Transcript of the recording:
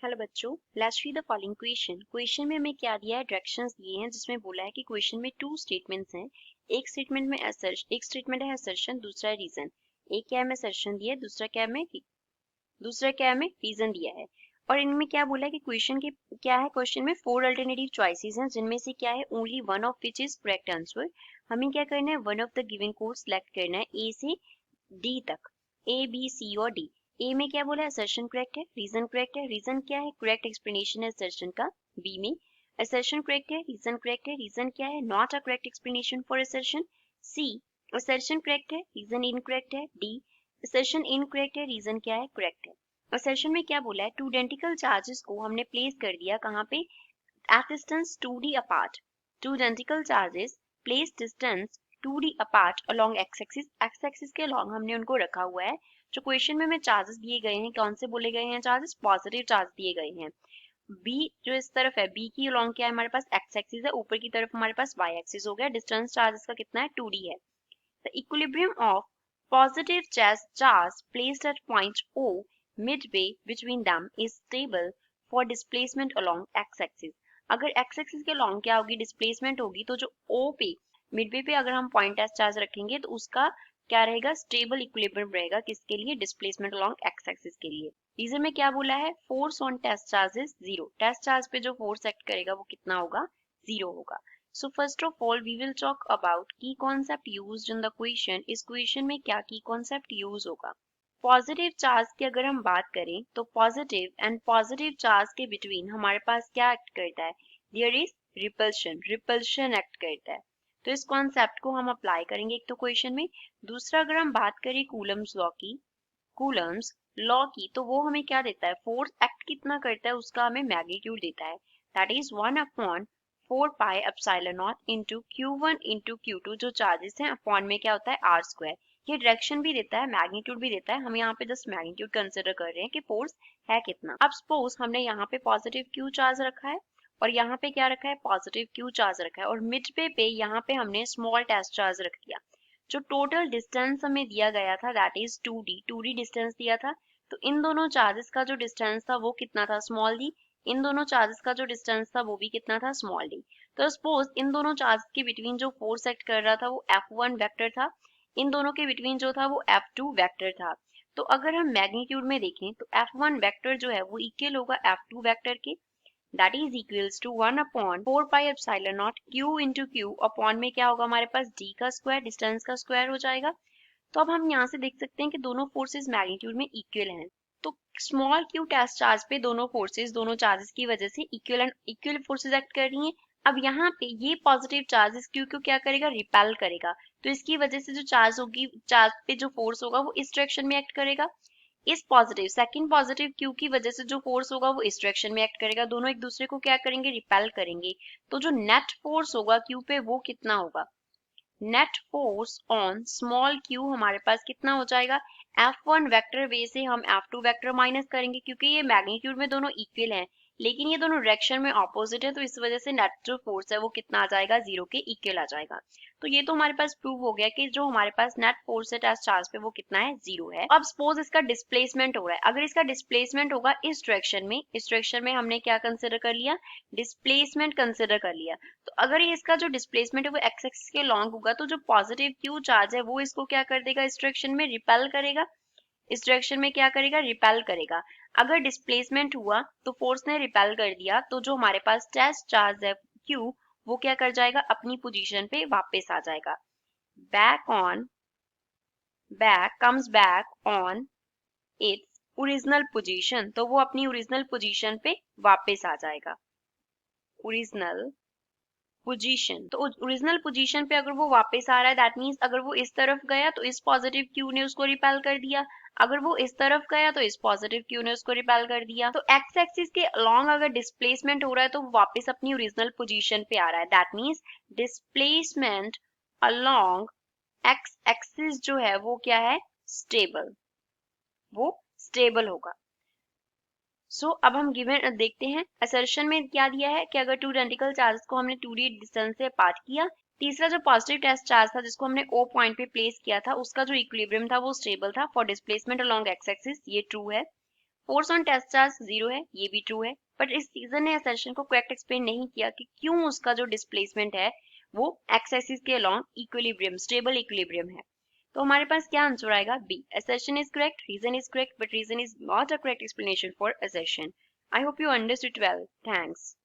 Hello बच्चों, let's read the following question. Question में हमें क्या दिया है, डायरेक्शंस दिए हैं, जिसमें बोला है कि क्वेश्चन में टू स्टेटमेंट्स हैं। एक स्टेटमेंट में एक स्टेटमेंट है असर्शन, दूसरा है रीजन। एक क्या है हमें असर्शन दिया है, दूसरा क्या है हमें रीजन दिया है। और इनमें क्या बोला है कि क्वेश्चन के क्या है, क्वेश्चन में 4 अल्टरनेटिव चॉइसेस हैं, जिनमें से क्या है only one of which is correct answer. हमें क्या करना है, one of the given code select करना है ए से डी तक, ए बी सी और डी। ए में क्या बोला है, असर्शन करेक्ट है, रीजन करेक्ट है, रीजन क्या है, करेक्ट एक्सप्लेनेशन है असर्शन का। बी में असर्शन करेक्ट है, रीजन क्या है, not a correct explanation for assertion. C assertion correct है, रीजन इनकरेक्ट है। डी असर्शन इनकरेक्ट है, रीजन क्या है, करेक्ट है। असर्शन में क्या बोला है, टू आइडेंटिकल चार्जेस को हमने प्लेस कर दिया कहाँ पे, at distance 2d apart. Two identical charges placed distance 2d apart along x-axis. x-axis के along हमने उनको रखा हुआ है। जो क्वेश्चन में हमें चार्जेस दिए गए हैं, कौन से बोले गए हैं चार्जेस, पॉजिटिव चार्ज दिए गए हैं। b जो इस तरफ है, b की along क्या है हमारे पास, x-axis है, ऊपर की तरफ हमारे पास y-axis हो गया। डिस्टेंस चार्जेस का कितना है, 2d है। The equilibrium of positive charge placed at point O midway between them is stable for displacement along x-axis. अगर x एक्सिस के लॉन्ग क्या होगी, डिस्प्लेसमेंट होगी, तो जो O पे मिडवे पे अगर हम पॉइंट टेस्ट चार्ज रखेंगे तो उसका क्या रहेगा, स्टेबल इक्विलिब्रियम रहेगा। किसके लिए, डिस्प्लेसमेंट अलोंग x एक्सिस के लिए। रीजन में क्या बोला है, force on test charge is zero. Test charge पे जो फोर्स एक्ट करेगा वो कितना होगा, जीरो होगा। So first of all we will talk about key concept used in the question. इस क्वेश्चन में क्या की कॉन्सेप्ट यूज होगा। पॉजिटिव चार्ज की अगर हम बात करें तो पॉजिटिव एंड पॉजिटिव चार्ज के बिटवीन हमारे पास क्या एक्ट करता है, देयर इज रिपल्शन एक्ट करता है। तो इस कॉन्सेप्ट को हम अप्लाई करेंगे एक तो क्वेश्चन में। दूसरा अगर हम बात करें कूलम्स लॉ की, तो वो हमें क्या देता है, फोर्स एक्ट कितना करता है उसका हमें मैग्नीट्यूड देता है। That is 1/4 pi epsilon not into Q1 into Q2, जो चार्जेस हैं अपॉन में क्या होता है, आर स्क्वायर। ये डायरेक्शन भी देता है, मैग्नीट्यूड भी देता है। हम यहाँ पे जस्ट मैग्नीट्यूड कंसिडर कर रहे हैं कि फोर्स है कितना। अब सपोज हमने यहाँ पे पॉजिटिव Q चार्ज रखा है और यहाँ पे क्या रखा है, पॉजिटिव Q चार्ज रखा है, और मिड पे यहाँ पे हमने स्मॉल टेस्ट चार्ज रख दिया। जो टोटल डिस्टेंस हमें दिया गया था दैट इज 2d डिस्टेंस दिया था। तो इन दोनों चार्जेस का जो डिस्टेंस था वो कितना था, स्मॉल डी। इन दोनों चार्जेस का जो डिस्टेंस था वो भी कितना था, स्मॉल डी। तो सपोज इन दोनों चार्जेस के बिटवीन जो फोर्स एक्ट कर रहा था वो F1 वेक्टर था, इन दोनों के बिटवीन जो था वो F2 वेक्टर था। तो अगर हम मैग्नीट्यूड में देखें तो F1 वेक्टर जो है वो इक्वल होगा F2 वेक्टर के, that is equals to 1/4 pi epsilon not Q into Q upon में क्या होगा हमारे पास, D का स्क्वायर, डिस्टेंस का स्क्वायर हो जाएगा। तो अब हम यहाँ से देख सकते हैं कि दोनों फोर्सेस मैग्नीट्यूड में इक्वल हैं। तो स्मॉल Q टेस्ट चार्ज पे दोनों फोर्सेस, दोनों चार्जेस की वजह से इक्वल फोर्सेस एक्ट कर रही हैं। अब यहाँ पे ये पॉजिटिव चार्जेस Q को क्या करेगा, रिपेल करेगा। तो इसकी वजह से जो चार्ज होगी, चार्ज पे जो फोर्स होगा वो इस डायरेक्शन में एक्ट करेगा। इस सेकंड पॉजिटिव Q की वजह से जो फोर्स होगा वो इस डायरेक्शन में एक्ट करेगा। दोनों एक दूसरे को क्या करेंगे, रिपेल करेंगे। तो जो नेट फोर्स होगा Q पे वो कितना होगा, net force on small q हमारे पास कितना हो जाएगा, F1 वेक्टर वे से हम F2 वेक्टर माइनस करेंगे, क्योंकि ये मैग्नीट्यूड में दोनों इक्वल हैं लेकिन ये दोनों डायरेक्शन में ऑपोजिट है, तो इस वजह से नेट जो फोर्स है वो कितना आ जाएगा, जीरो के इक्वल आ जाएगा। तो ये तो हमारे पास प्रूव हो गया कि जो हमारे पास नेट फोर्स है टेस्ट चार्ज पे वो कितना है, जीरो है। अब सपोज इसका डिस्प्लेसमेंट हो रहा है, अगर इसका डिस्प्लेसमेंट होगा इस डायरेक्शन में हमने क्या कंसिडर कर लिया, डिस्प्लेसमेंट कंसिडर कर लिया। तो अगर ये इसका जो डिस्प्लेसमेंट है वो x एक्सिस के लॉन्ग होगा, तो जो पॉजिटिव Q चार्ज है वो इसको क्या कर देगा, इस डायरेक्शन में रिपेल करेगा। इस डायरेक्शन में क्या करेगा, रिपेल करेगा। अगर डिस्प्लेसमेंट हुआ तो फोर्स ने रिपेल कर दिया, तो जो हमारे पास टेस्ट चार्ज है Q वो क्या कर जाएगा, अपनी पोजीशन पे वापस आ जाएगा। Comes back on its original position, तो वो अपनी ओरिजिनल पोजीशन पे वापस आ जाएगा। ओरिजिनल पोजीशन, तो ओरिजिनल पोजीशन पे अगर वो वापस आ रहा है दैट मीन्स अगर वो इस तरफ गया तो इस पॉजिटिव Q ने उसको रिपेल कर दिया, अगर वो इस तरफ गया तो इस पॉजिटिव Q ने उसको रिपेल कर दिया। तो x एक्सिस के अलोंग अगर डिस्प्लेसमेंट हो रहा है तो वो वापस अपनी ओरिजिनल पोजीशन पे आ रहा है, that means displacement along x axis जो है वो क्या है, वो स्टेबल होगा। अब हम गिवन देखते हैं, असर्शन में क्या दिया है कि अगर टू आइडेंटिकल चार्जेस को हमने 2d डिस्टेंस से अपार्ट किया, तीसरा जो पॉजिटिव टेस्ट चार्ज था जिसको हमने O पॉइंट पे प्लेस किया था उसका जो इक्विलिब्रियम था वो स्टेबल था for displacement along x axis, ये ट्रू है। फोर्स ऑन टेस्ट चार्ज 0 है, ये भी ट्रू है, बट इस सीजन ने असर्शन को करेक्ट एक्सप्लेन नहीं किया कि क्यों उसका जो डिस्प्लेसमेंट है वो एक्स एक्सिस के अलोंग इक्विलिब्रियम, स्टेबल इक्विलिब्रियम है। तो हमारे पास क्या आंसर आएगा? B. assertion is correct, reason is correct, but reason is not a correct explanation for assertion. I hope you understood well. Thanks.